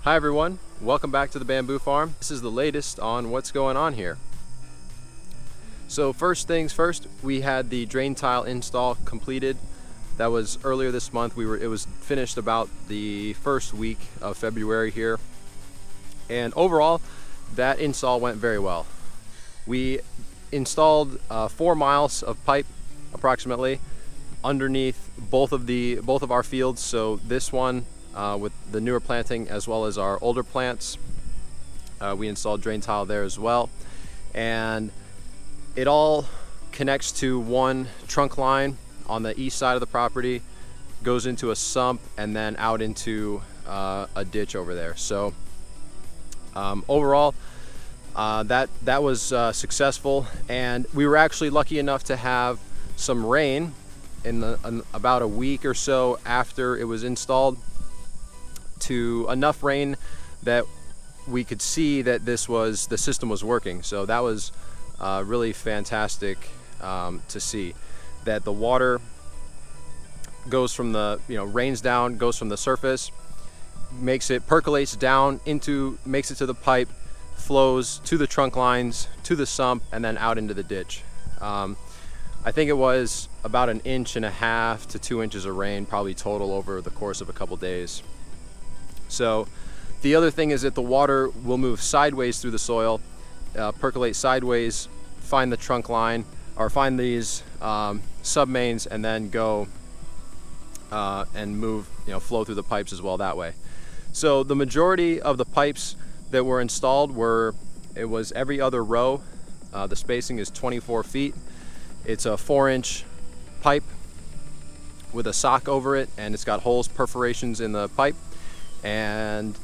Hi everyone, welcome back to the bamboo farm. This is the latest on what's going on here. So first things first, we had the drain tile install completed. That was earlier this month. It was finished about the first week of February here. And overall, that install went very well. We installed 4 miles of pipe approximately underneath both of our fields. So this one with the newer planting as well as our older plants, we installed drain tile there as well, and it all connects to one trunk line on the east side of the property, goes into a sump, and then out into a ditch over there. So overall, that was successful, and we were actually lucky enough to have some rain in about a week or so after it was installed, to enough rain that we could see that the system was working. So that was really fantastic to see that the water goes from rains down, goes from the surface, percolates down makes it to the pipe, flows to the trunk lines, to the sump, and then out into the ditch. I think it was about 1.5 inches to 2 inches of rain, probably total over the course of a couple days. So the other thing is that the water will move sideways through the soil, percolate sideways, find the trunk line, or find these sub-mains, and then go and move, flow through the pipes as well that way. So the majority of the pipes that were installed it was every other row. The spacing is 24 feet. It's a 4-inch pipe with a sock over it, and it's got holes, perforations in the pipe. And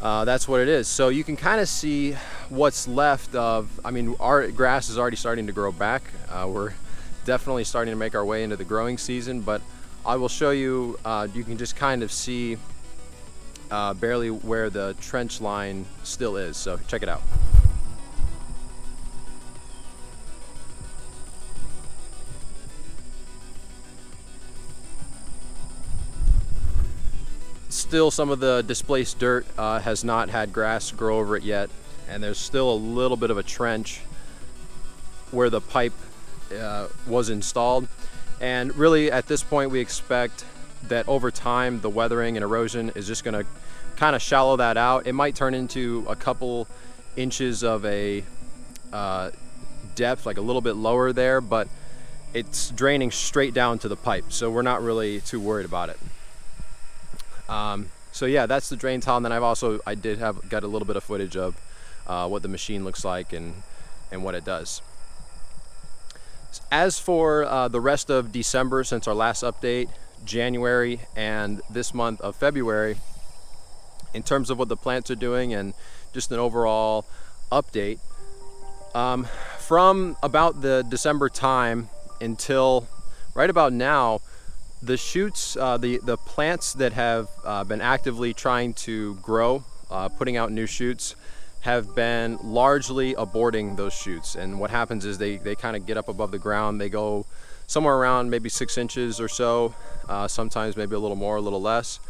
that's what it is. So you can kind of see what's left of, our grass is already starting to grow back. We're definitely starting to make our way into the growing season, but I will show you, you can just kind of see barely where the trench line still is. So check it out. Still, some of the displaced dirt has not had grass grow over it yet, and there's still a little bit of a trench where the pipe was installed. And really at this point we expect that over time the weathering and erosion is just going to kind of shallow that out. It might turn into a couple inches of a depth, like a little bit lower there, but it's draining straight down to the pipe, so we're not really too worried about it. So yeah, that's the drain tile. And then I did got a little bit of footage of what the machine looks like and what it does. As for the rest of December, since our last update, January, and this month of February, in terms of what the plants are doing and just an overall update, from about the December time until right about now, the shoots, the plants that have been actively trying to grow, putting out new shoots, have been largely aborting those shoots. And what happens is they kind of get up above the ground. They go somewhere around maybe 6 inches or so, sometimes maybe a little more, a little less.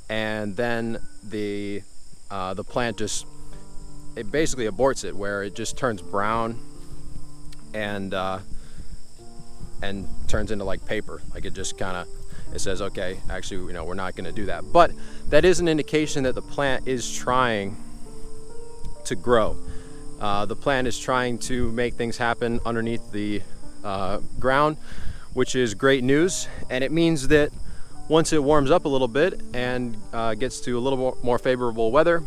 And then the plant it basically aborts it, where it just turns brown and turns into like paper. Like it just it says, okay, actually, we're not going to do that. But that is an indication that the plant is trying to grow. The plant is trying to make things happen underneath the ground, which is great news. And it means that once it warms up a little bit and gets to a little more favorable weather,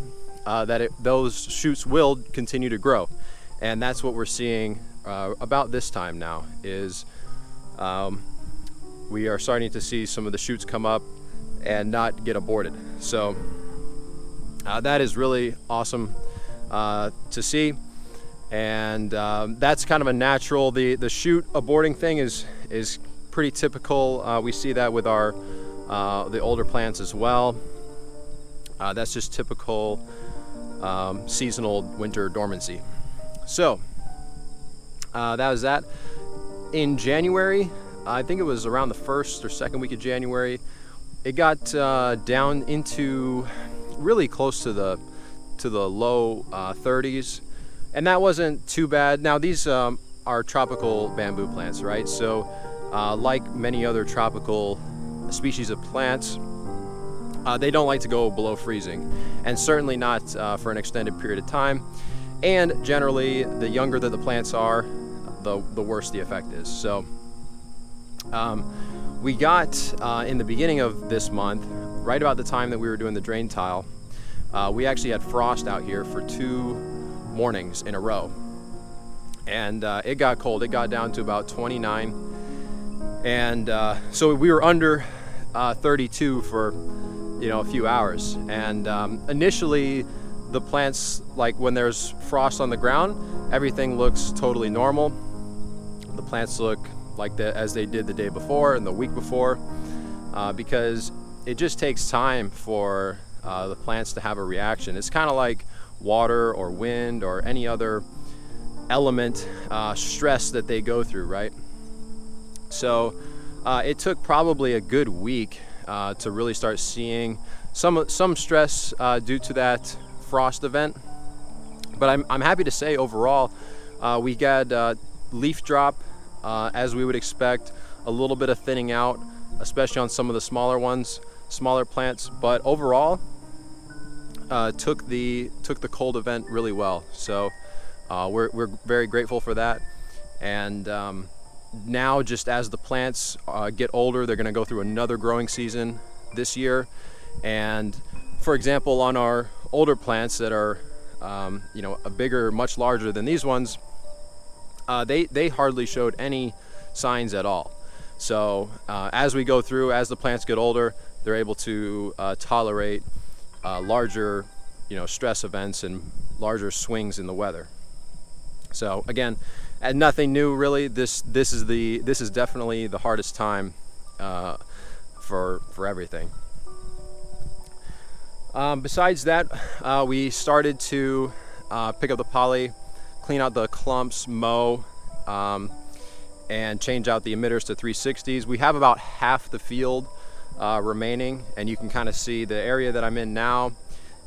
those shoots will continue to grow. And that's what we're seeing about this time now, is we are starting to see some of the shoots come up and not get aborted. So that is really awesome to see. And that's kind of a natural, the shoot aborting thing is pretty typical. We see that with the older plants as well. That's just typical seasonal winter dormancy. So that was that. In January, I think it was around the 1st or 2nd week of January, it got down into really close to the low 30s, and that wasn't too bad. Now these are tropical bamboo plants, right? So like many other tropical species of plants, they don't like to go below freezing, and certainly not for an extended period of time. And generally, the younger that the plants are, the worse the effect is. So we got in the beginning of this month, right about the time that we were doing the drain tile, we actually had frost out here for 2 mornings in a row, and it got cold. It got down to about 29, and so we were under 32 for a few hours. And initially, the plants, like when there's frost on the ground, everything looks totally normal. The plants look like as they did the day before and the week before, because it just takes time for the plants to have a reaction. It's kind of like water or wind or any other element stress that they go through, right? So it took probably a good week to really start seeing some stress due to that frost event. But I'm happy to say overall we got leaf drop as we would expect, a little bit of thinning out, especially on some of the smaller plants, but overall took the cold event really well. So we're very grateful for that. And now, just as the plants get older, they're going to go through another growing season this year. And for example, on our older plants that are a bigger, much larger than these ones, they hardly showed any signs at all. So as we go through, as the plants get older, they're able to tolerate larger stress events and larger swings in the weather. So again, and nothing new really. This is definitely the hardest time for everything. Besides that, we started to pick up the poly, clean out the clumps, mow, and change out the emitters to 360s. We have about half the field remaining, and you can kind of see the area that I'm in now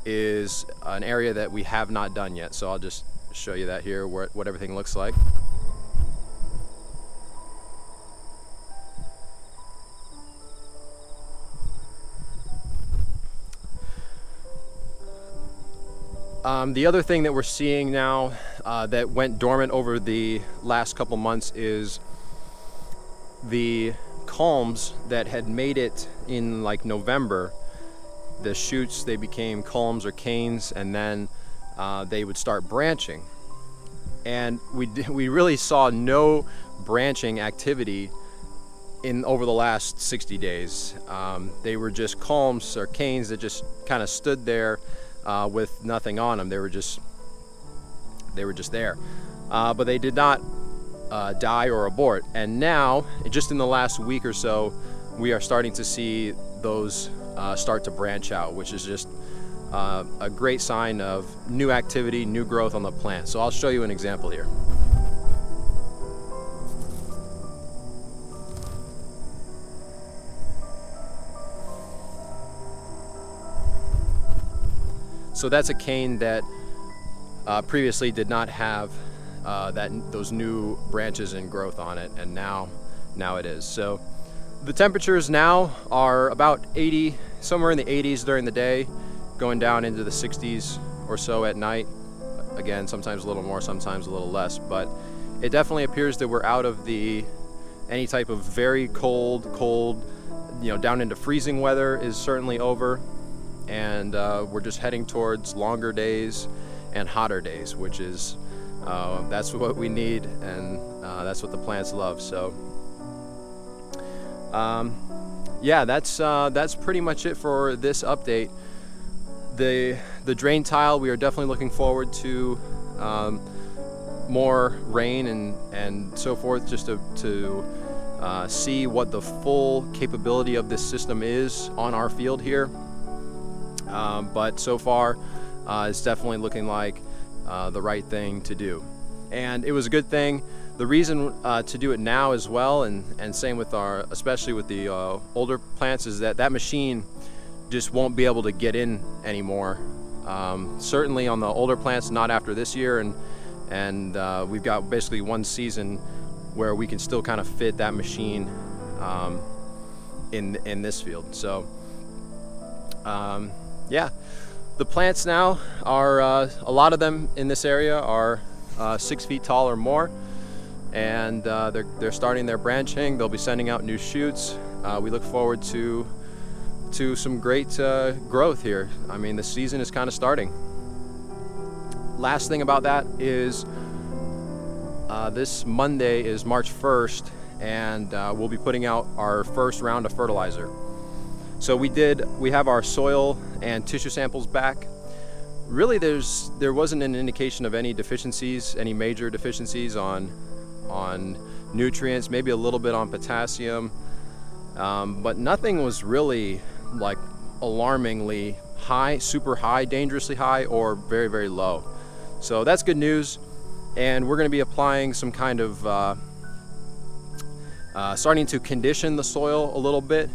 is an area that we have not done yet. So I'll just show you that here, what everything looks like. The other thing that we're seeing now that went dormant over the last couple months is the culms that had made it in like November. The shoots, they became culms or canes, and then they would start branching. And we really saw no branching activity over the last 60 days. They were just culms or canes that just kind of stood there with nothing on them. They were just there, but they did not die or abort. And now, just in the last week or so, we are starting to see those start to branch out, which is just a great sign of new activity, new growth on the plant. So I'll show you an example here. So that's a cane that previously did not have those new branches and growth on it, and now it is. So the temperatures now are about 80, somewhere in the 80s during the day, going down into the 60s or so at night. Again, sometimes a little more, sometimes a little less, but it definitely appears that we're out of any type of very cold, down into freezing weather is certainly over. And we're just heading towards longer days and hotter days, which is that's what we need, and that's what the plants love. So yeah, that's pretty much it for this update. The drain tile, we are definitely looking forward to more rain and so forth, just to see what the full capability of this system is on our field here. But so far, it's definitely looking like the right thing to do. And it was a good thing. The reason to do it now as well, and same with especially with the older plants, is that machine just won't be able to get in anymore. Certainly on the older plants, not after this year, and we've got basically one season where we can still kind of fit that machine in this field. So yeah, the plants now are a lot of them in this area are 6 feet tall or more, and they're starting their branching. They'll be sending out new shoots. We look forward to some great growth here. I mean, the season is kind of starting. Last thing about that is this Monday is March 1st, and we'll be putting out our first round of fertilizer. So we have our soil and tissue samples back. Really, there wasn't an indication of any deficiencies, any major deficiencies on nutrients, maybe a little bit on potassium, but nothing was really like alarmingly high, super high, dangerously high, or very, very low. So that's good news. And we're going to be applying some kind of starting to condition the soil a little bit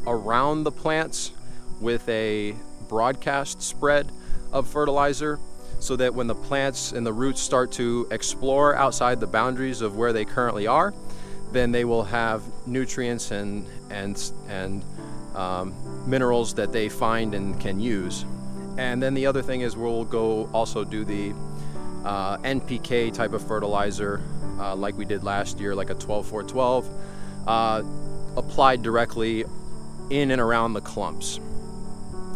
around the plants with a broadcast spread of fertilizer, so that when the plants and the roots start to explore outside the boundaries of where they currently are, then they will have nutrients and minerals that they find and can use. And then the other thing is we'll go also do the NPK type of fertilizer like we did last year, like a 12-4-12, applied directly in and around the clumps.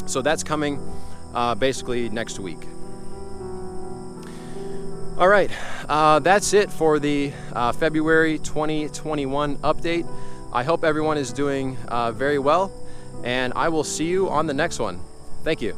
So that's coming basically next week. All right, that's it for the February 2021 update. I hope everyone is doing very well, and I will see you on the next one. Thank you.